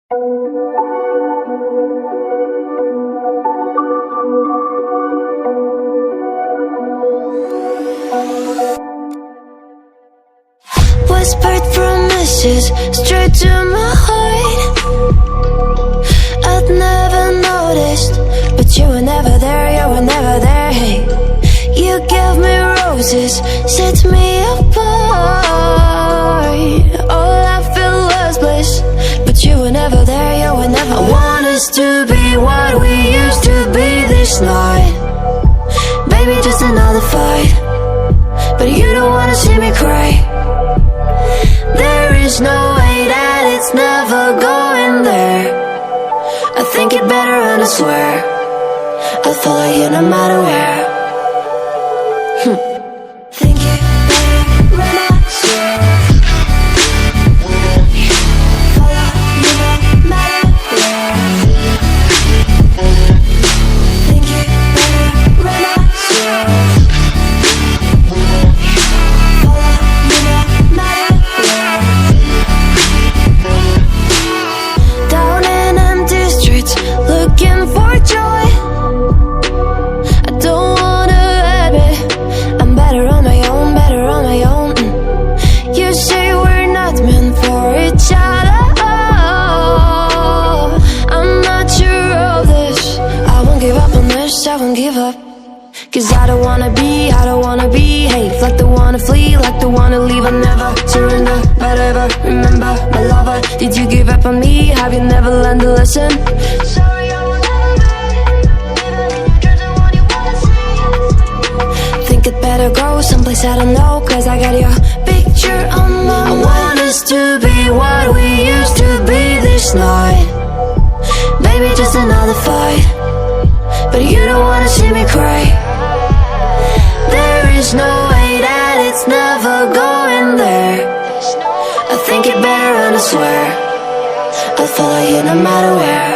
Whispered promises straight to my heart. I'd never noticed, but you were never there, you were never there. Hey, you gave me roses, set me apart. All I feel was bliss, but you were never there, you were never there. I want us to be what we used to be this night. Baby, just another fight, but you don't wanna see me cry. There is no way that it's never going there. I think it better and I swear I'll follow you no matter where. Think it better when I swear. Follow you no matter where. Think it better when I swear. Follow you no matter where. Down in empty streets, looking for joy. I don't wanna admit I'm better on my own, better on my own. You say we're not meant for each other. I'm not sure of this. I won't give up on this, I won't give up. Cause I don't wanna be, hey, like the wanna flee, like the wanna leave. I'll never surrender, but ever remember my lover. Did you give up on me? Have you never learned a lesson? Sorry, I will never be, even in your dreams, the one you wanna see. Think it better go someplace I don't know, cause I got your picture on my mind. I want us to be what we used to be this night. Baby, just another fight, but you don't wanna see me cry. There is no way that it's never going there. I think it better and I swear I'll follow you no matter where.